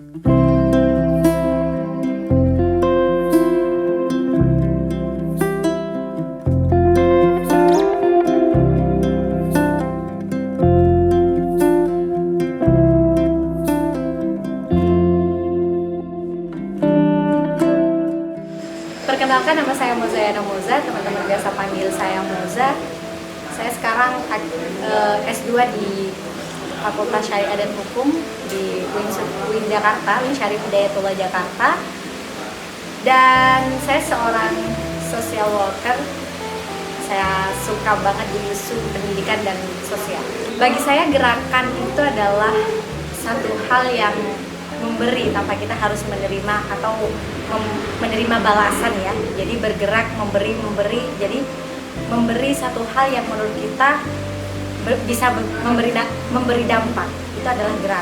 Perkenalkan, nama saya Mozayana Moza, teman-teman biasa panggil saya Moza. Saya sekarang S2 di Fakultas Syariah dan Hukum di UIN Jakarta, UIN Syarif Hidayatullah Jakarta. Dan saya seorang social worker. Saya suka banget di isu pendidikan dan sosial. Bagi saya gerakan itu adalah satu hal yang memberi tanpa kita harus menerima atau menerima balasan ya. Jadi bergerak memberi, jadi memberi satu hal yang menurut kita bisa memberi dampak. Itu adalah gerak.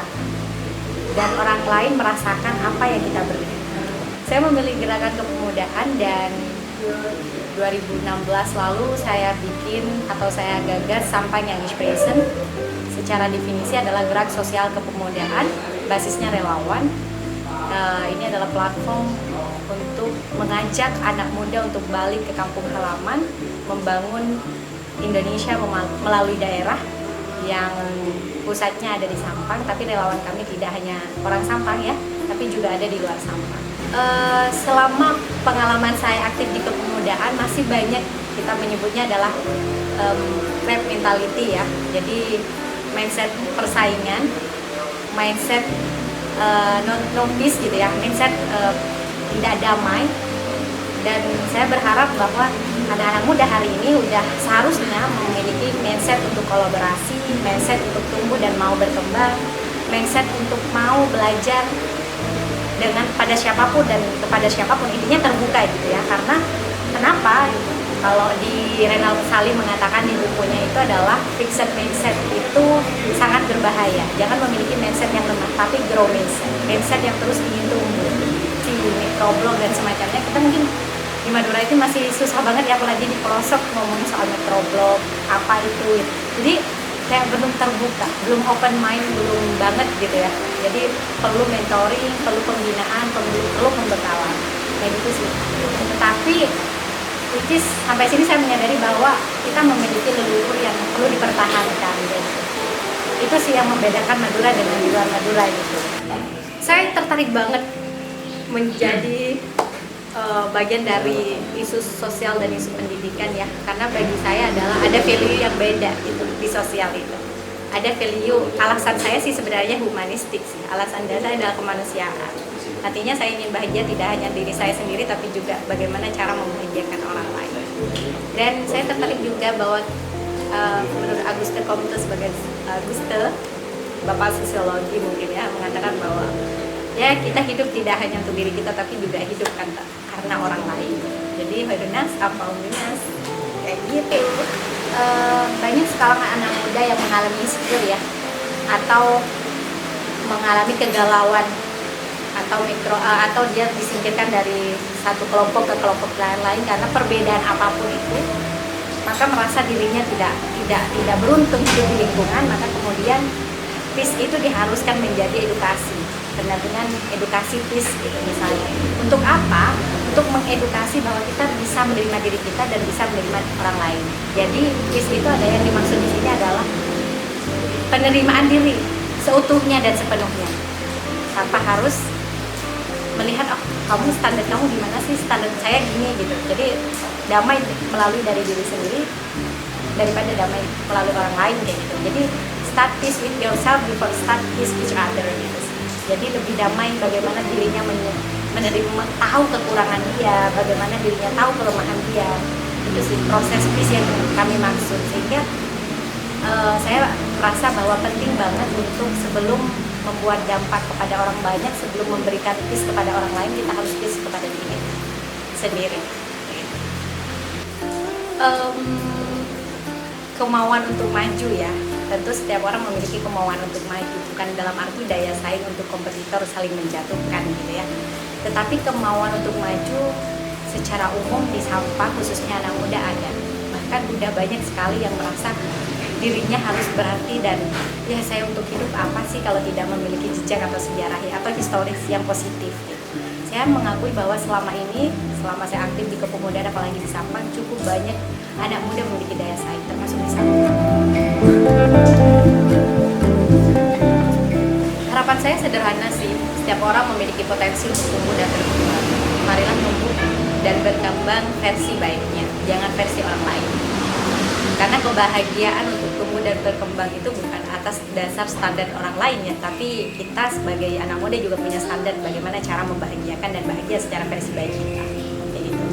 Dan orang lain merasakan apa yang kita beri. Saya memilih gerakan kepemudaan dan 2016 lalu saya bikin atau saya gagas Sampang Young Inspiration. Secara definisi adalah gerak sosial kepemudaan, basisnya relawan. Ini adalah platform untuk mengajak anak muda untuk balik ke kampung halaman, membangun Indonesia melalui daerah yang pusatnya ada di Sampang, tapi relawan kami tidak hanya orang Sampang ya, tapi juga ada di luar Sampang. Selama pengalaman saya aktif di kepemudaan, masih banyak kita menyebutnya adalah crab mentality ya. Jadi mindset persaingan, mindset no peace gitu ya, mindset tidak damai. Dan saya berharap bahwa anak-anak muda hari ini udah seharusnya memiliki mindset untuk kolaborasi, mindset untuk tumbuh dan mau berkembang, mindset untuk mau belajar dengan pada siapapun dan kepada siapapun, intinya terbuka gitu ya. Karena kenapa? Kalau di Renal Salim mengatakan di bukunya itu adalah fixed mindset itu sangat berbahaya. Jangan memiliki mindset yang lemah, tapi grow mindset yang terus ingin tumbuh. Si microblog dan semacamnya, kita mungkin di Madura itu masih susah banget ya, apalagi di pelosok ngomongin soal microblog, apa itu. Jadi kayak belum terbuka, belum open mind, belum banget gitu ya. Jadi perlu mentoring, perlu pembinaan, perlu pembekalan, kayak gitu sih. Tapi which is, sampai sini saya menyadari bahwa kita memiliki leluhur yang perlu dipertahankan gitu. Itu sih yang membedakan Madura dengan di luar Madura gitu. Saya tertarik banget menjadi bagian dari isu sosial dan isu pendidikan ya, karena bagi saya adalah ada value yang beda gitu di sosial itu. Ada value, alasan saya sih sebenarnya humanistik sih, alasan dasar adalah kemanusiaan. Artinya saya ingin bahagia tidak hanya diri saya sendiri, tapi juga bagaimana cara membahagiakan orang lain. Dan saya tertarik juga bahwa menurut Auguste Comte sebagai Auguste, bapak sosiologi mungkin ya, mengatakan bahwa ya kita hidup tidak hanya untuk diri kita, tapi juga hidup karena orang lain. Jadi Hodunas apa Uminas kayak gitu. Banyak sekarang anak muda yang mengalami insecure ya, atau mengalami kegalauan, atau dia disingkirkan dari satu kelompok ke kelompok lain karena perbedaan apapun itu, maka merasa dirinya tidak beruntung hidup di lingkungan. Maka kemudian peace itu diharuskan menjadi edukasi, dengan edukasi peace gitu misalnya. Untuk apa? Untuk mengedukasi bahwa kita bisa menerima diri kita dan bisa menerima orang lain. Jadi peace itu ada yang dimaksud di sini adalah penerimaan diri seutuhnya dan sepenuhnya, tanpa harus melihat kamu standar kamu gimana sih, standar saya gini gitu. Jadi damai melalui dari diri sendiri daripada damai melalui orang lain kayak gitu. Jadi start peace with yourself before start peace with other gitu. Jadi lebih damai bagaimana dirinya menerima, tahu kekurangan dia, bagaimana dirinya tahu kelemahan dia. Itu sih proses peace yang kami maksud. Sehingga saya merasa bahwa penting banget untuk sebelum membuat dampak kepada orang banyak, sebelum memberikan peace kepada orang lain, kita harus peace kepada diri sendiri. Kemauan untuk maju ya, tentu setiap orang memiliki kemauan untuk maju, bukan dalam arti daya saing untuk kompetitor saling menjatuhkan gitu ya, tetapi kemauan untuk maju secara umum di Sampang khususnya anak muda ada. Bahkan udah banyak sekali yang merasa dirinya harus berarti, dan ya saya untuk hidup apa sih kalau tidak memiliki jejak atau sejarah atau historis yang positif gitu. Saya mengakui bahwa selama saya aktif di kepemudaan apalagi di Sampang, cukup banyak anak muda memiliki daya saing termasuk di Sampang. Harapan saya sederhana sih, setiap orang memiliki potensi untuk tumbuh dan berkembang. Marilah tumbuh dan berkembang versi baiknya, jangan versi orang lain. Karena kebahagiaan untuk tumbuh dan berkembang itu bukan atas dasar standar orang lain ya, tapi kita sebagai anak muda juga punya standar bagaimana cara membahagiakan dan bahagia secara versi baik kita. Kayak gitu.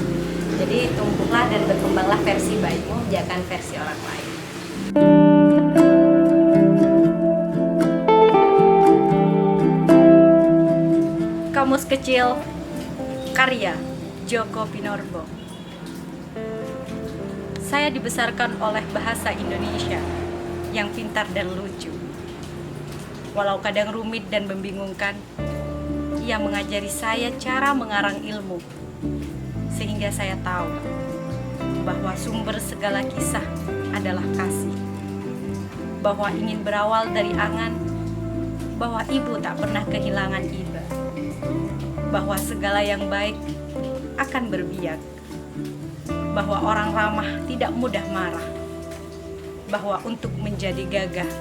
Jadi tumbuhlah dan berkembanglah versi baikmu, jangan versi orang lain. Kamus Kecil karya Djoko Pinorbo. Saya dibesarkan oleh bahasa Indonesia yang pintar dan lucu. Walau kadang rumit dan membingungkan, ia mengajari saya cara mengarang ilmu, sehingga saya tahu bahwa sumber segala kisah adalah kasih, bahwa ingin berawal dari angan, bahwa ibu tak pernah kehilangan iba, bahwa segala yang baik akan berbiak, bahwa orang ramah tidak mudah marah, bahwa untuk menjadi gagah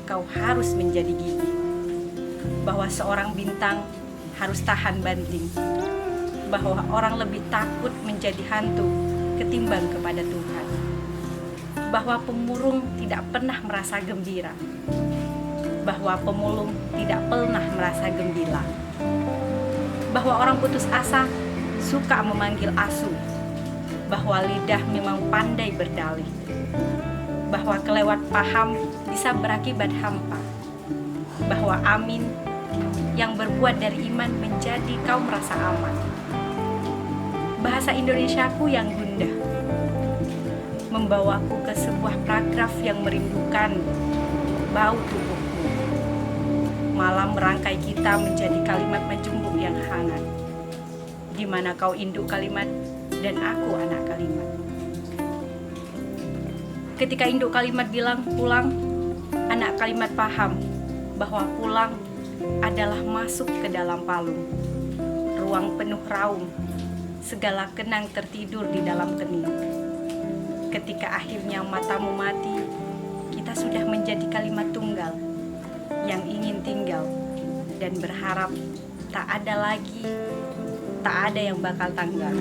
kau harus menjadi gigih, bahwa seorang bintang harus tahan banting, bahwa orang lebih takut menjadi hantu ketimbang kepada Tuhan, bahwa pemurung tidak pernah merasa gembira, bahwa pemulung tidak pernah merasa gembira, bahwa orang putus asa suka memanggil asu, bahwa lidah memang pandai berdalih, bahwa kelewat paham bisa berakibat hampa, bahwa amin yang berbuat dari iman menjadi kau merasa aman. Bahasa Indonesiaku yang gundah membawaku ke sebuah paragraf yang merindukan bau tubuhmu, malam merangkai kita menjadi kalimat majemuk yang hangat, di mana kau induk kalimat dan aku anak kalimat. Ketika induk kalimat bilang pulang, anak kalimat paham bahwa pulang adalah masuk ke dalam palung, ruang penuh raung, segala kenang tertidur di dalam kening. Ketika akhirnya matamu mati, kita sudah menjadi kalimat tunggal yang ingin tinggal dan berharap tak ada lagi, tak ada yang bakal tanggal.